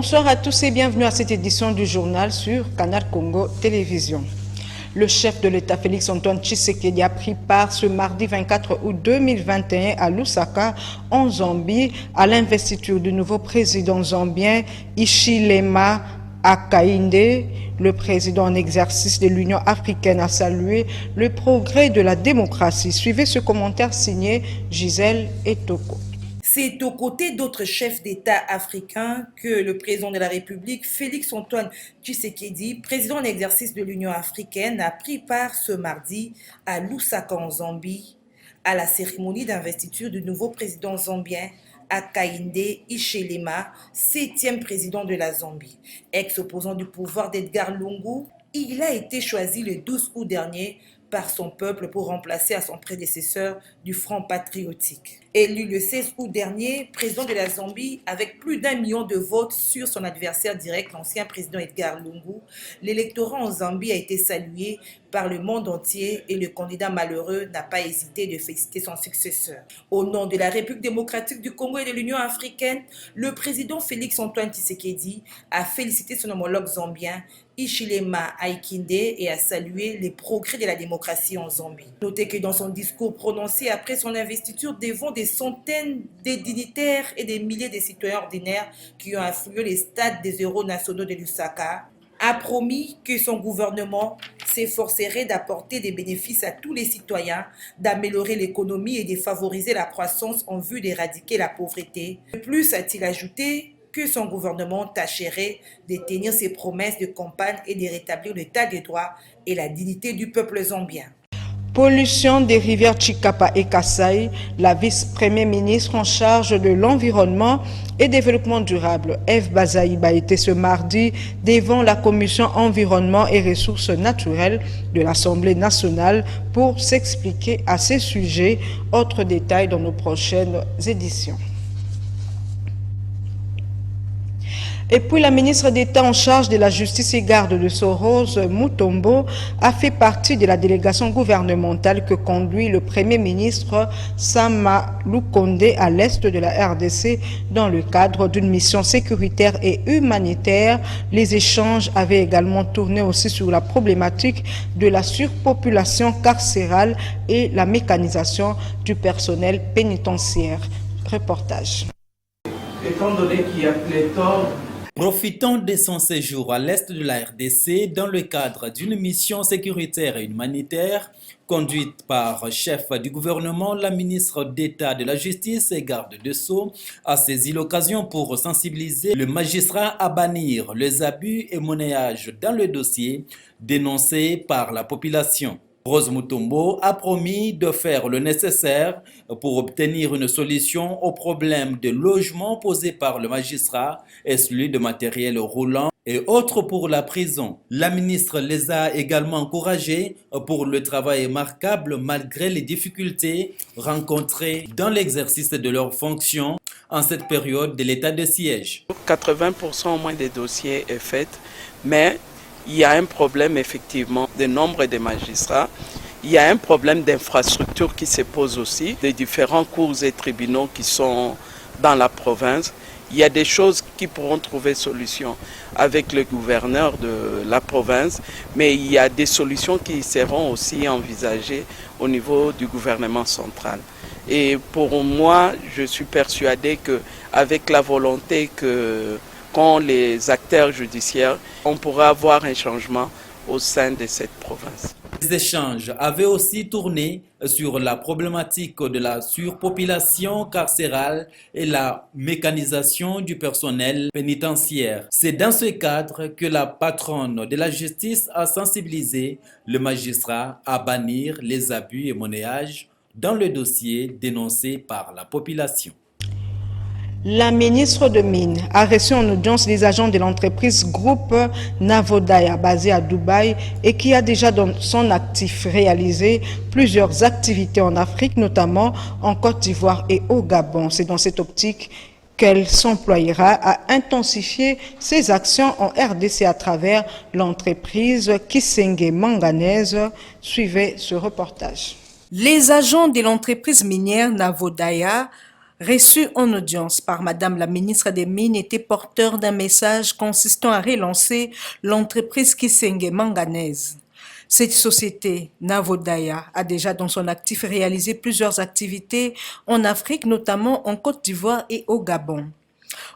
Bonsoir à tous et bienvenue à cette édition du journal sur Canal Congo Télévision. Le chef de l'État Félix Antoine Tshisekedi a pris part ce mardi 24 août 2021 à Lusaka, en Zambie, à l'investiture du nouveau président zambien Hichilema Hakainde. Le président en exercice de l'Union africaine a salué le progrès de la démocratie. Suivez ce commentaire signé Gisèle Etoko. C'est aux côtés d'autres chefs d'État africains que le président de la République, Félix Antoine Tshisekedi, président en exercice de l'Union africaine, a pris part ce mardi à Lusaka en Zambie à la cérémonie d'investiture du nouveau président zambien Hakainde Hichilema, 7e président de la Zambie. Ex-opposant du pouvoir d'Edgar Lungu, il a été choisi le 12 août dernier par son peuple pour remplacer à son prédécesseur du Front patriotique. Élu le 16 août dernier, président de la Zambie, avec plus d'1 million de votes sur son adversaire direct, l'ancien président Edgar Lungu, l'électorat en Zambie a été salué par le monde entier et le candidat malheureux n'a pas hésité de féliciter son successeur. Au nom de la République démocratique du Congo et de l'Union africaine, le président Félix Antoine Tshisekedi a félicité son homologue zambien Hichilema Hakainde et a salué les progrès de la démocratie en Zambie. Notez que dans son discours prononcé après son investiture devant des centaines de dignitaires et des milliers de citoyens ordinaires qui ont afflué les stades des héros nationaux de Lusaka, a promis que son gouvernement s'efforcerait d'apporter des bénéfices à tous les citoyens, d'améliorer l'économie et de favoriser la croissance en vue d'éradiquer la pauvreté. De plus, a-t-il ajouté que son gouvernement tâcherait de tenir ses promesses de campagne et de rétablir l'état des droits et la dignité du peuple zambien. Pollution des rivières Chikapa et Kasai, la vice-première ministre en charge de l'environnement et développement durable, Eve Bazaïba, était ce mardi devant la commission environnement et ressources naturelles de l'Assemblée nationale pour s'expliquer à ces sujets. Autres détails dans nos prochaines éditions. Et puis la ministre d'État en charge de la justice et garde de Rose Mutombo a fait partie de la délégation gouvernementale que conduit le Premier ministre Sama Lukonde à l'est de la RDC dans le cadre d'une mission sécuritaire et humanitaire. Les échanges avaient également tourné aussi sur la problématique de la surpopulation carcérale et la mécanisation du personnel pénitentiaire. Reportage. Étant donné qu'il y a pléthore. Profitant de son séjour à l'est de la RDC dans le cadre d'une mission sécuritaire et humanitaire conduite par chef du gouvernement, la ministre d'État de la Justice et garde de Sceaux a saisi l'occasion pour sensibiliser le magistrat à bannir les abus et monnayages dans le dossier dénoncé par la population. Rose Mutombo a promis de faire le nécessaire pour obtenir une solution au problème de logement posé par le magistrat et celui de matériel roulant et autres pour la prison. La ministre les a également encouragés pour le travail remarquable malgré les difficultés rencontrées dans l'exercice de leurs fonctions en cette période de l'état de siège. 80% au moins des dossiers est fait, mais il y a un problème effectivement de nombre de magistrats. Il y a un problème d'infrastructure qui se pose aussi, des différents cours et tribunaux qui sont dans la province. Il y a des choses qui pourront trouver solution avec le gouverneur de la province, mais il y a des solutions qui seront aussi envisagées au niveau du gouvernement central. Et pour moi, je suis persuadé qu'avec la volonté qu'ont les acteurs judiciaires, on pourra avoir un changement au sein de cette province. Les échanges avaient aussi tourné sur la problématique de la surpopulation carcérale et la mécanisation du personnel pénitentiaire. C'est dans ce cadre que la patronne de la justice a sensibilisé le magistrat à bannir les abus et monnayages dans le dossier dénoncé par la population. La ministre de Mines a reçu en audience les agents de l'entreprise Groupe Navodaya basée à Dubaï et qui a déjà dans son actif réalisé plusieurs activités en Afrique, notamment en Côte d'Ivoire et au Gabon. C'est dans cette optique qu'elle s'employera à intensifier ses actions en RDC à travers l'entreprise Kisenge Manganèse. Suivez ce reportage. Les agents de l'entreprise minière Navodaya Reçu en audience par Madame la ministre des Mines, était porteur d'un message consistant à relancer l'entreprise Kisenge Manganèse. Cette société, Navodaya, a déjà dans son actif réalisé plusieurs activités en Afrique, notamment en Côte d'Ivoire et au Gabon.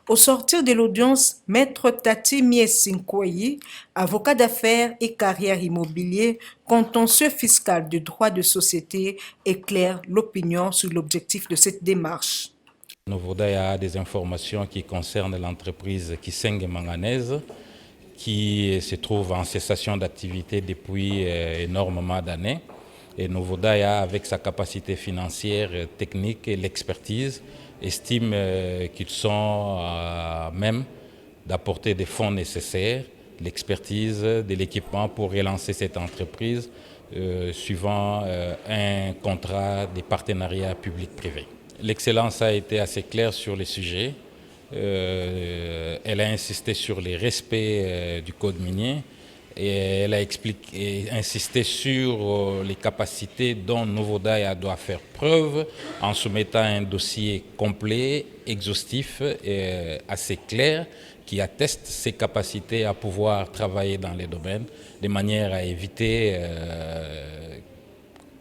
Au sortir de l'audience, Maître Tati Miesinkoyi, avocat d'affaires et carrière immobilier, contentieux fiscal de droit de société, éclaire l'opinion sur l'objectif de cette démarche. Novodaya a des informations qui concernent l'entreprise Kisenge Manganèse, qui se trouve en cessation d'activité depuis énormément d'années. Et Novodaya, avec sa capacité financière, technique et l'expertise, estime qu'ils sont même d'apporter des fonds nécessaires, l'expertise, de l'équipement pour relancer cette entreprise suivant un contrat de partenariat public-privé. L'excellence a été assez claire sur les sujets. Elle a insisté sur le respect du code minier et elle a insisté sur les capacités dont Novodaya doit faire preuve en soumettant un dossier complet, exhaustif et assez clair qui atteste ses capacités à pouvoir travailler dans les domaines de manière à éviter,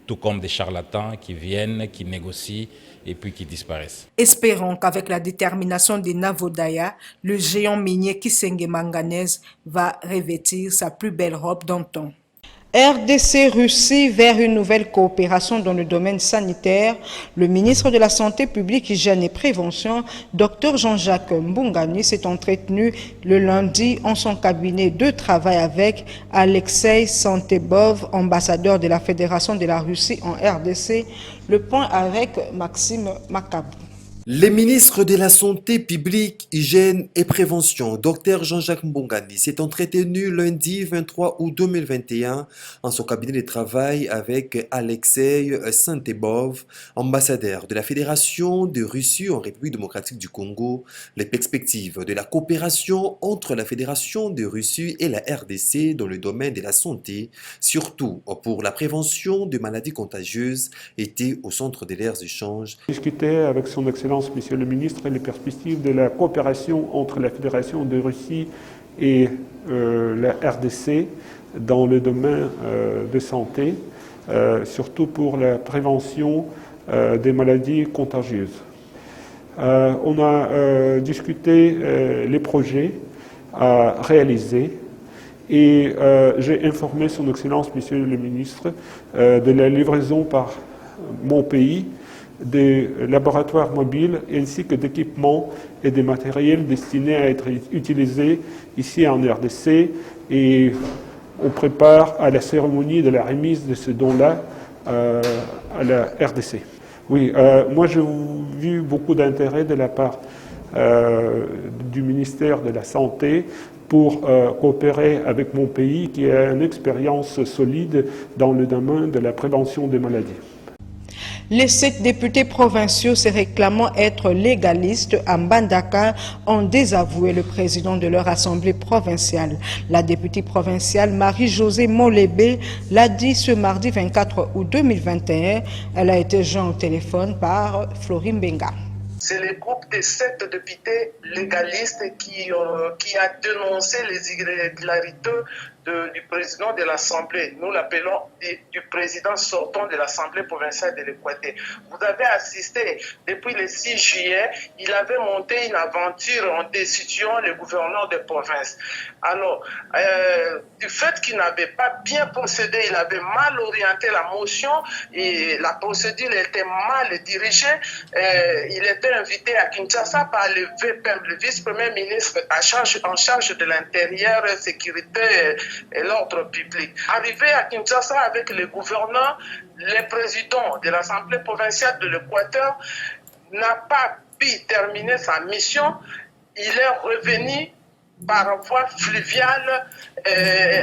tout comme des charlatans qui viennent, qui négocient et puis qui disparaissent. Espérons qu'avec la détermination des Navodaya, le géant minier Kisenge Manganèse va revêtir sa plus belle robe d'antan. RDC-Russie vers une nouvelle coopération dans le domaine sanitaire. Le ministre de la Santé publique, Hygiène et Prévention, Dr Jean-Jacques Mbungani, s'est entretenu le lundi en son cabinet de travail avec Alexei Santebov, ambassadeur de la Fédération de la Russie en RDC. Le point avec Maxime Macabou. Le ministre de la Santé publique, Hygiène et Prévention, Dr Jean-Jacques Mbungani, s'est entretenu lundi 23 août 2021 en son cabinet de travail avec Alexei Santebov, ambassadeur de la Fédération de Russie en République démocratique du Congo. Les perspectives de la coopération entre la Fédération de Russie et la RDC dans le domaine de la santé, surtout pour la prévention de maladies contagieuses, étaient au centre de leurs échanges. Discuter avec son Excellence Monsieur le ministre, les perspectives de la coopération entre la Fédération de Russie et la RDC dans le domaine de santé, surtout pour la prévention des maladies contagieuses. On a discuté les projets à réaliser et j'ai informé son Excellence Monsieur le ministre de la livraison par mon pays des laboratoires mobiles ainsi que d'équipements et des matériels destinés à être utilisés ici en RDC, et on prépare à la cérémonie de la remise de ce don-là à la RDC. Oui, moi j'ai vu beaucoup d'intérêt de la part du ministère de la Santé pour coopérer avec mon pays qui a une expérience solide dans le domaine de la prévention des maladies. Les 7 députés provinciaux se réclamant être légalistes à Mbandaka ont désavoué le président de leur assemblée provinciale. La députée provinciale Marie-Josée Molébé l'a dit ce mardi 24 août 2021. Elle a été jointe au téléphone par Florine Benga. C'est le groupe de 7 députés légalistes qui a dénoncé les irrégularités du président de l'Assemblée. Nous l'appelons du président sortant de l'Assemblée provinciale de l'Équateur. Vous avez assisté, depuis le 6 juillet, il avait monté une aventure en destituant le gouverneur de province. Alors, du fait qu'il n'avait pas bien procédé, il avait mal orienté la motion et la procédure était mal dirigée, il était invité à Kinshasa par le vice-premier ministre en charge de l'intérieur, sécurité et l'ordre public. Arrivé à Kinshasa avec le gouverneur, le président de l'Assemblée provinciale de l'Équateur n'a pas pu terminer sa mission. Il est revenu par voie fluviale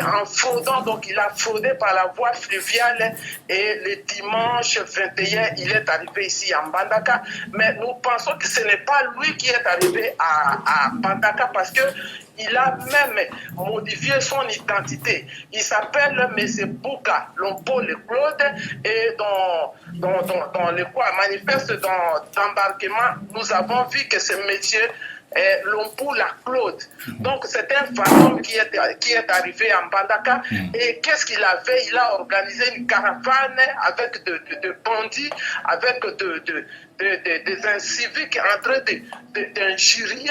en fraudant. Donc il a fraudé par la voie fluviale et le dimanche 21, il est arrivé ici à Mbandaka. Mais nous pensons que ce n'est pas lui qui est arrivé à Mbandaka parce que il a même modifié son identité. Il s'appelle M. Bouka Lompo Le Claude et dans le quoi manifeste d'embarquement, nous avons vu que ce monsieur Lompo La Claude. Donc c'est un fantôme qui est arrivé en Mbandaka. Et qu'est-ce qu'il a fait? Il a organisé une caravane avec de bandits, avec des inciviques en train d'injurier,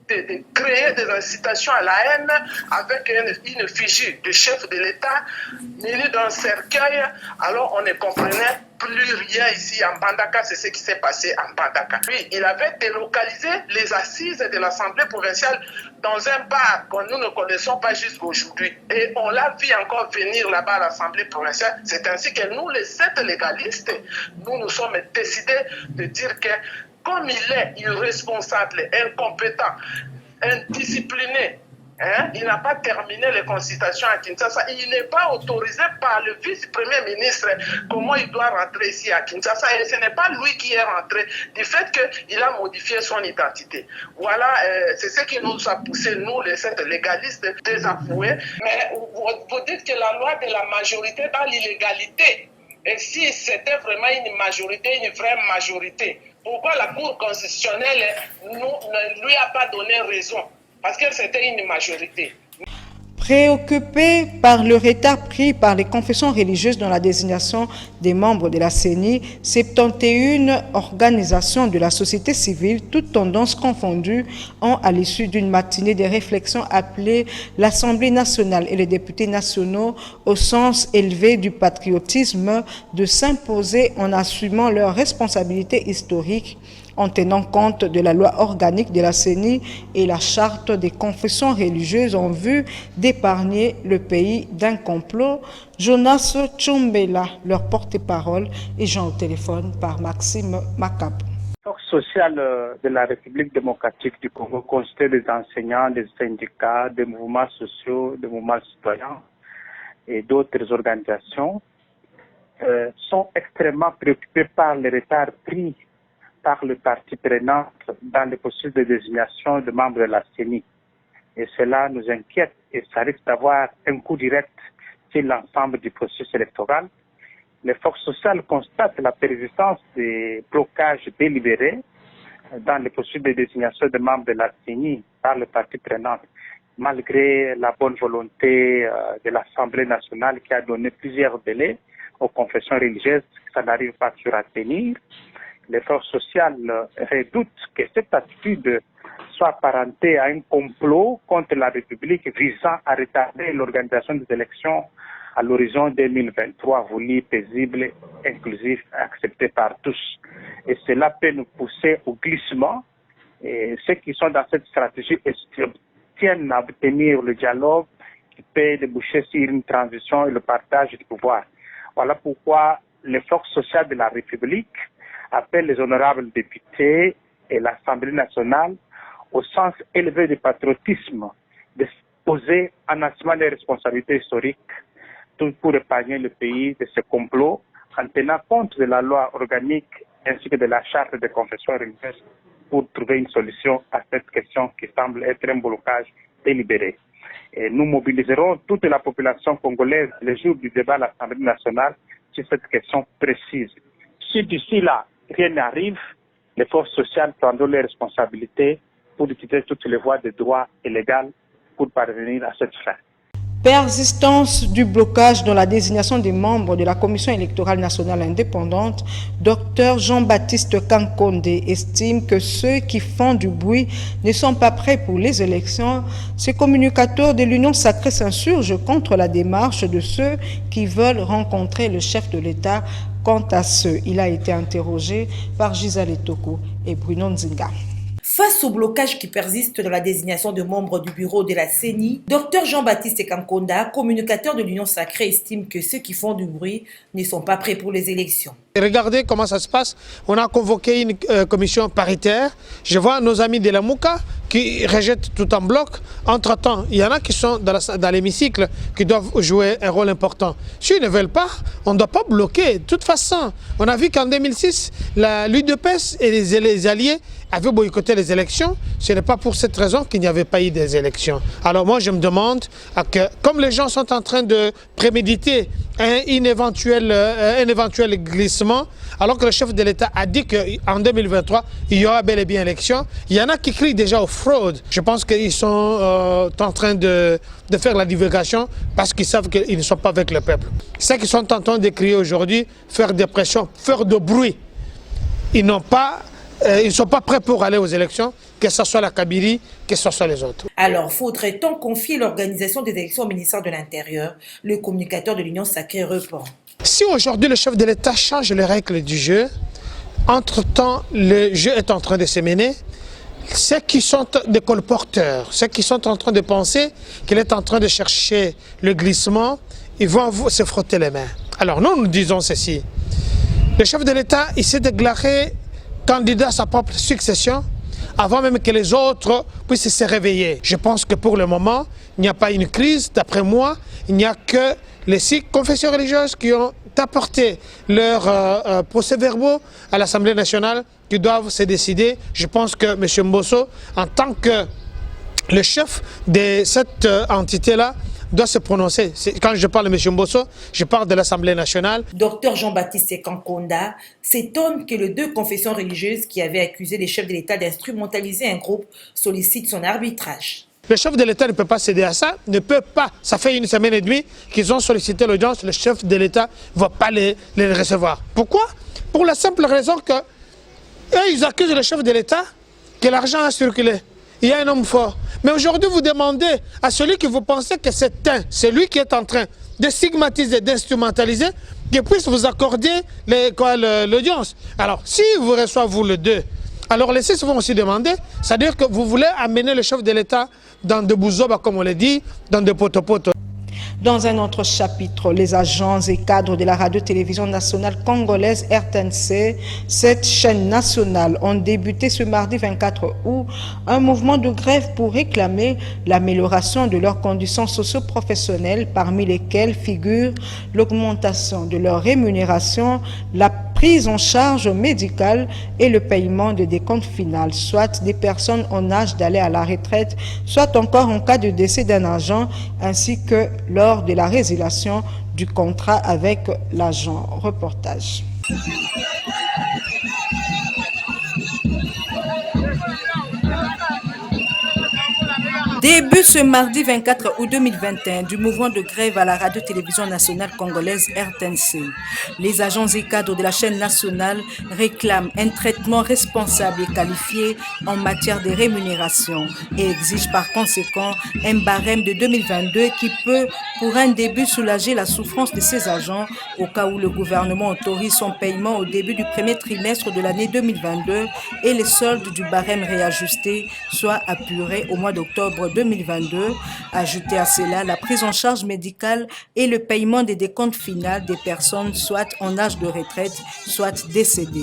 de créer des incitations à la haine avec une effigie de chef de l'État munie d'un cercueil. Alors on ne comprenait plus rien ici en Mbandaka, c'est ce qui s'est passé en Mbandaka. Lui, il avait délocalisé les assises de l'Assemblée provinciale dans un bar que nous ne connaissons pas jusqu'aujourd'hui. Et on l'a vu encore venir là-bas à l'Assemblée provinciale. C'est ainsi que nous, les 7 légalistes, nous sommes décidés de dire que comme il est irresponsable, incompétent, indiscipliné, il n'a pas terminé les consultations à Kinshasa. Il n'est pas autorisé par le vice-premier ministre comment il doit rentrer ici à Kinshasa. Et ce n'est pas lui qui est rentré du fait qu'il a modifié son identité. Voilà, c'est ce qui nous a poussé, nous, les 7 légalistes, désavoués. Mais vous dites que la loi de la majorité dans l'illégalité. Et si c'était vraiment une majorité, une vraie majorité, pourquoi la Cour constitutionnelle ne lui a pas donné raison? Parce que c'était une majorité. Préoccupés par le retard pris par les confessions religieuses dans la désignation des membres de la CENI, 71 organisations de la société civile, toutes tendances confondues, ont, à l'issue d'une matinée de réflexion, appelé l'Assemblée nationale et les députés nationaux au sens élevé du patriotisme de s'imposer en assumant leurs responsabilités historiques en tenant compte de la loi organique de la CENI et la charte des confessions religieuses en vue d'épargner le pays d'un complot. Jonas Tchombela, leur porte-parole, est joint au téléphone par Maxime Makap. Le Force sociale de la République démocratique du Congo, constitué des enseignants, des syndicats, des mouvements sociaux, des mouvements citoyens et d'autres organisations, sont extrêmement préoccupés par le retard pris par le parti prenant dans le processus de désignation de membres de la CENI. Et cela nous inquiète et ça risque d'avoir un coup direct sur l'ensemble du processus électoral. Les forces sociales constatent la persistance des blocages délibérés dans le processus de désignation de membres de la CENI par le parti prenant, malgré la bonne volonté de l'Assemblée nationale qui a donné plusieurs délais aux confessions religieuses, ça n'arrive pas toujours à tenir. Les forces sociales redoutent que cette attitude soit apparentée à un complot contre la République visant à retarder l'organisation des élections à l'horizon 2023, voulu, paisible, inclusif, accepté par tous. Et cela peut nous pousser au glissement. Et ceux qui sont dans cette stratégie tiennent à obtenir le dialogue qui peut déboucher sur une transition et le partage du pouvoir. Voilà pourquoi les forces sociales de la République appelle les honorables députés et l'Assemblée nationale au sens élevé du patriotisme de se poser en assumant les responsabilités historiques tout pour épargner le pays de ce complot en tenant compte de la loi organique ainsi que de la charte des confessions religieuses pour trouver une solution à cette question qui semble être un blocage délibéré. Et nous mobiliserons toute la population congolaise le jour du débat à l'Assemblée nationale sur cette question précise. Si d'ici là, rien n'arrive, les forces sociales prendront les responsabilités pour utiliser toutes les voies de droit et légales pour parvenir à cette fin. Persistance du blocage dans la désignation des membres de la Commission électorale nationale indépendante, Dr Jean-Baptiste Kankonde estime que ceux qui font du bruit ne sont pas prêts pour les élections. Ce communicateur de l'Union sacrée s'insurge contre la démarche de ceux qui veulent rencontrer le chef de l'État. Quant à ceux, il a été interrogé par Gisèle Etoko et Bruno Nzinga. Face au blocage qui persiste dans la désignation de membres du bureau de la CENI, Dr Jean-Baptiste Kankonda, communicateur de l'Union sacrée, estime que ceux qui font du bruit ne sont pas prêts pour les élections. Regardez comment ça se passe. On a convoqué une commission paritaire. Je vois nos amis de la Mouka qui rejettent tout en bloc. Entre-temps, il y en a qui sont dans l'hémicycle qui doivent jouer un rôle important. S'ils ne veulent pas, on ne doit pas bloquer. De toute façon, on a vu qu'en 2006, l'UDPS et les alliés avaient boycotté les élections. Ce n'est pas pour cette raison qu'il n'y avait pas eu des élections. Alors moi, je me demande que, comme les gens sont en train de préméditer un éventuel glissement, alors que le chef de l'État a dit qu'en 2023, il y aura bel et bien élection, il y en a qui crient déjà aux fraudes. Je pense qu'ils sont en train de faire la divulgation parce qu'ils savent qu'ils ne sont pas avec le peuple. C'est ça qu'ils sont en train de crier aujourd'hui, faire des pressions, faire de bruit. Ils ne sont pas prêts pour aller aux élections, que ce soit la Kabylie, que ce soit les autres. Alors, faudrait-on confier l'organisation des élections au ministère de l'Intérieur? Le communicateur de l'Union Sacrée répond. Si aujourd'hui le chef de l'État change les règles du jeu, entre-temps le jeu est en train de se mener, ceux qui sont des colporteurs, ceux qui sont en train de penser qu'il est en train de chercher le glissement, ils vont se frotter les mains. Alors nous disons ceci. Le chef de l'État, il s'est déclaré candidat à sa propre succession avant même que les autres puissent se réveiller. Je pense que pour le moment, il n'y a pas une crise. D'après moi, il n'y a que les 6 confessions religieuses qui ont apporté leurs procès-verbaux à l'Assemblée nationale qui doivent se décider. Je pense que M. Mbosso, en tant que le chef de cette entité-là, doit se prononcer. Quand je parle de M. Mbosso, je parle de l'Assemblée nationale. Dr Jean-Baptiste Sekankonda s'étonne que les 2 confessions religieuses qui avaient accusé les chefs de l'État d'instrumentaliser un groupe sollicitent son arbitrage. Le chef de l'État ne peut pas céder à ça, ne peut pas. Ça fait 1 semaine et demie qu'ils ont sollicité l'audience, le chef de l'État ne va pas les recevoir. Pourquoi? Pour la simple raison que eux, ils accusent le chef de l'État que l'argent a circulé. Il y a un homme fort. Mais aujourd'hui, vous demandez à celui que vous pensez que c'est lui qui est en train de stigmatiser, d'instrumentaliser, qu'il puisse vous accorder l'audience. Alors, si vous recevez vous les 2, alors les 6 vont aussi demander, c'est-à-dire que vous voulez amener le chef de l'État dans de bouzoba, comme on l'a dit, dans de potopoto. Dans un autre chapitre, les agents et cadres de la radio-télévision nationale congolaise RTNC, cette chaîne nationale, ont débuté ce mardi 24 août un mouvement de grève pour réclamer l'amélioration de leurs conditions socio-professionnelles, parmi lesquelles figure l'augmentation de leur rémunération, la prise en charge médicale et le paiement de décompte final, soit des personnes en âge d'aller à la retraite, soit encore en cas de décès d'un agent, ainsi que lors de la résiliation du contrat avec l'agent. Reportage. Début ce mardi 24 août 2021 du mouvement de grève à la radio-télévision nationale congolaise RTNC. Les agents et cadres de la chaîne nationale réclament un traitement responsable et qualifié en matière de rémunération et exigent par conséquent un barème de 2022 qui peut, pour un début, soulager la souffrance de ces agents au cas où le gouvernement autorise son paiement au début du premier trimestre de l'année 2022 et les soldes du barème réajusté soient apurés au mois d'octobre 2022. Ajouter à cela la prise en charge médicale et le paiement des décomptes finaux des personnes soit en âge de retraite, soit décédées.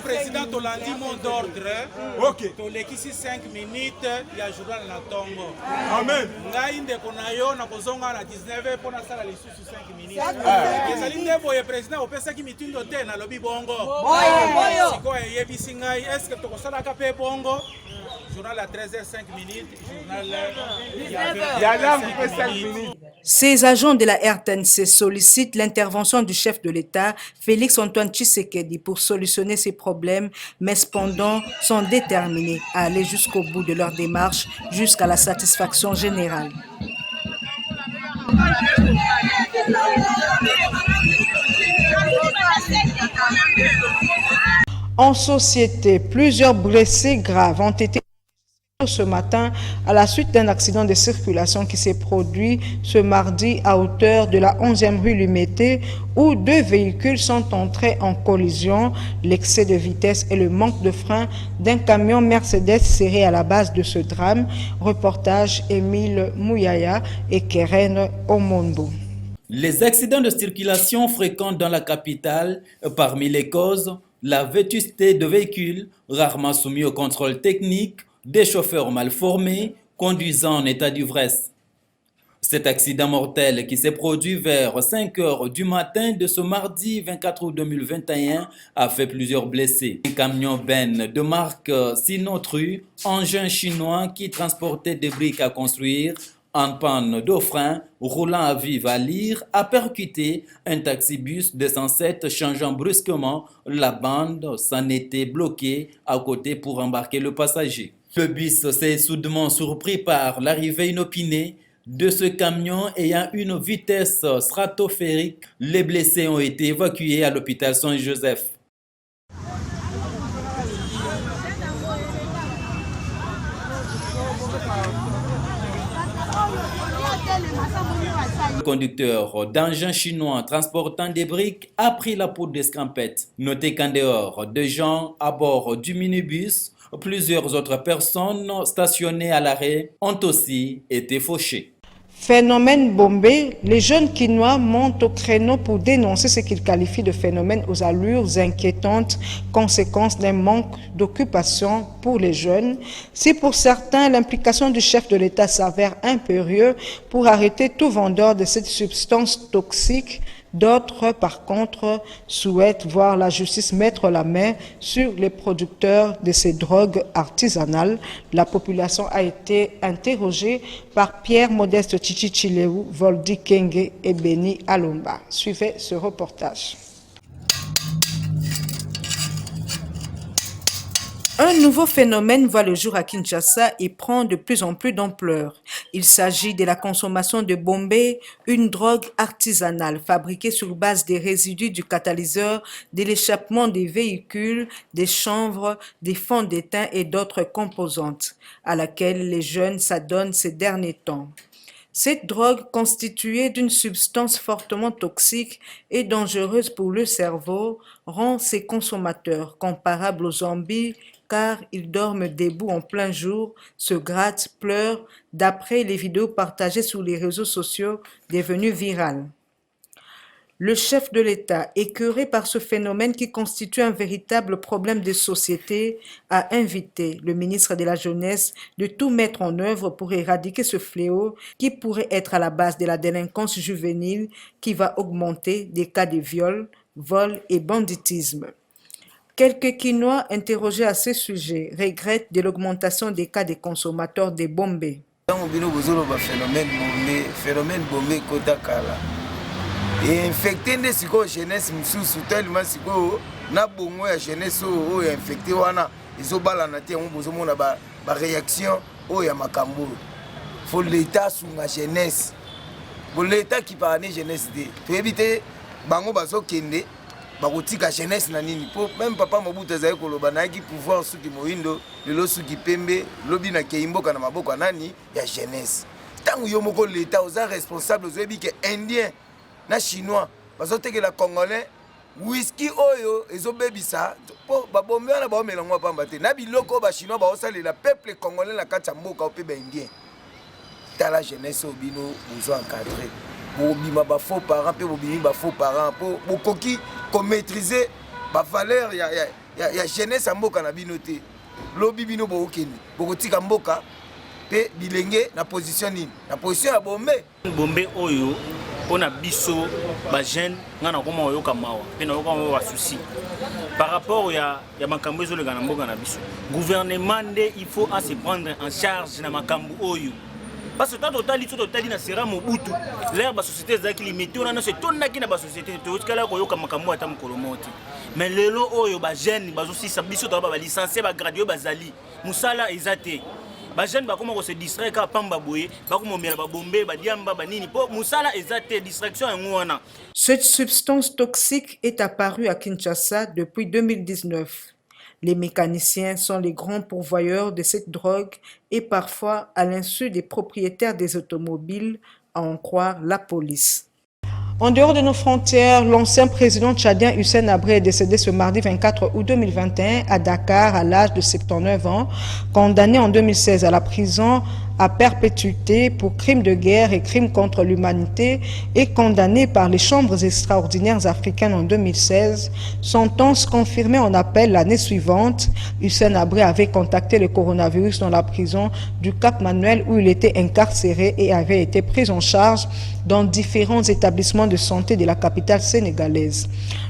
Président Tolandi mot d'ordre. OK. Tolekisi 5 minutes ya journal na tongo. Amen. Ngai ndeko na yo na kozonga na 19 pona sala lisusu 5 minutes. Ezali ndebo ye président opesaki mitindo te na lobi bongo. Boyo. Siko yebisi ngai est-ce que tokosala ka pe bongo? Journal à 13h05 minutes, journal 5 minutes. Ces agents de la RTNC sollicitent l'intervention du chef de l'État, Félix Antoine Tshisekedi, pour solutionner ces problèmes, mais cependant sont déterminés à aller jusqu'au bout de leur démarche, jusqu'à la satisfaction générale. En société, plusieurs blessés graves ont été ce matin à la suite d'un accident de circulation qui s'est produit ce mardi à hauteur de la 11e rue Lumété où deux véhicules sont entrés en collision. L'excès de vitesse et le manque de frein d'un camion Mercedes serré à la base de ce drame. Reportage Émile Mouyaya et Keren Omonbo. Les accidents de circulation fréquents dans la capitale, parmi les causes, la vétusté de véhicules rarement soumis au contrôle technique, des chauffeurs mal formés, conduisant en état d'ivresse. Cet accident mortel qui s'est produit vers 5 heures du matin de ce mardi 24 août 2021 a fait plusieurs blessés. Un camion Ben de marque Sinotru, engin chinois qui transportait des briques à construire, en panne de frein, roulant à vive allure, a percuté un taxibus 207 changeant brusquement la bande, s'en était bloqué à côté pour embarquer le passager. Le bus s'est soudainement surpris par l'arrivée inopinée de ce camion ayant une vitesse stratosphérique. Les blessés ont été évacués à l'hôpital Saint-Joseph. Le conducteur d'engin chinois transportant des briques a pris la poudre d'escampette. Notez qu'en dehors de gens à bord du minibus, plusieurs autres personnes stationnées à l'arrêt ont aussi été fauchées. Phénomène Bombé, les jeunes Quinois montent au créneau pour dénoncer ce qu'ils qualifient de phénomène aux allures inquiétantes, conséquence d'un manque d'occupation pour les jeunes. Si pour certains, l'implication du chef de l'État s'avère impérieuse pour arrêter tout vendeur de cette substance toxique, d'autres, par contre, souhaitent voir la justice mettre la main sur les producteurs de ces drogues artisanales. La population a été interrogée par Pierre Modeste Chichichileu, Voldi Kenge et Beni Alomba. Suivez ce reportage. Un nouveau phénomène voit le jour à Kinshasa et prend de plus en plus d'ampleur. Il s'agit de la consommation de Bombé, une drogue artisanale fabriquée sur base des résidus du catalyseur, de l'échappement des véhicules, des chanvres, des fonds d'étain et d'autres composantes, à laquelle les jeunes s'adonnent ces derniers temps. Cette drogue, constituée d'une substance fortement toxique et dangereuse pour le cerveau, rend ses consommateurs comparables aux zombies car ils dorment debout en plein jour, se grattent, pleurent, d'après les vidéos partagées sur les réseaux sociaux devenues virales. Le chef de l'État, écœuré par ce phénomène qui constitue un véritable problème de société, a invité le ministre de la Jeunesse de tout mettre en œuvre pour éradiquer ce fléau qui pourrait être à la base de la délinquance juvénile qui va augmenter des cas de viol, vol et banditisme. Quelques Quinois interrogés à ce sujet regrettent de l'augmentation des cas de consommateurs de Bombé. Et infecté de siko jeunesse mususu tellement siko na bongo ya jeunesse o infecté wana ezobala na te on bozomona ba réaction o ya makambo faut l'état sunga jeunesse pour l'état qui parle jeunesse de to éviter bango bazokende bakotika jeunesse na nini po même papa Mobutu zaye koloba na ki pouvoir suki moindo lelo suki pembe lobi na keimboka na maboko nani ya jeunesse tangu yo moko l'état oza responsable ozebi ke indien na chinois bazoteke la congolais whisky oyo ezobebisa po babombe na ba melango pamba te na biloko ba chinois ba osale la peuple congolais la kati mboka o pe ba indien tala jeunesse obino bozo encadrer bobima ba faux parents pe bobimi ba faux parents po bokoki ko maîtriser ba valeur ya jeunesse mboka na bino te lobi bino bo okeni bokotika mboka pe bilenge na position nini na position ya bombe oyo pona biso ba jeune ngana koma oyoka mawa pe na yoka wa souci par rapport ya makambo ezo le ngana mboka na biso gouvernement nde il faut à se prendre en charge na makambo oyo parce que totali na sera Mobutu l'air ba société za ki limité on a se tonaki na ba société to kala ko yoka makambo ata mkolomoti mais lelo oyo ba jeune bazo sisa biso to ba licencié ba gradué bazali musala ezate ba jeune ba comment se distraire ka pamba boye ba ko momela ba bombe ba diamba ba nini po musala ezate distraction ngwana. Cette substance toxique est apparue à Kinshasa depuis 2019. Les mécaniciens sont les grands pourvoyeurs de cette drogue et parfois à l'insu des propriétaires des automobiles, à en croire la police. En dehors de nos frontières, l'ancien président tchadien Hissène Habré est décédé ce mardi 24 août 2021 à Dakar à l'âge de 79 ans, condamné en 2016 à la prison à perpétuité pour crimes de guerre et crimes contre l'humanité et condamné par les chambres extraordinaires africaines en 2016. Sentence confirmée en appel l'année suivante. Hissène Habré avait contacté le coronavirus dans la prison du Cap Manuel où il était incarcéré et avait été pris en charge dans différents établissements de santé de la capitale sénégalaise.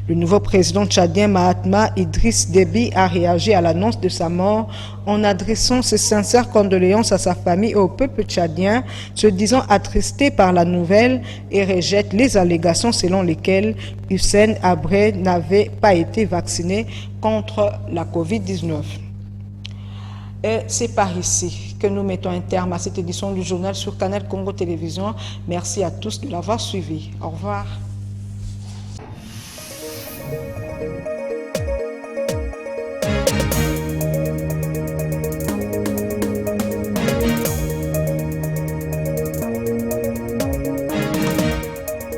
Le nouveau président tchadien Mahatma Idriss Déby a réagi à l'annonce de sa mort en adressant ses sincères condoléances à sa famille et au peuple tchadien, se disant attristé par la nouvelle et rejette les allégations selon lesquelles Hissène Habré n'avait pas été vacciné contre la COVID-19. Et c'est par ici que nous mettons un terme à cette édition du journal sur Canal Congo Télévision. Merci à tous de l'avoir suivi. Au revoir.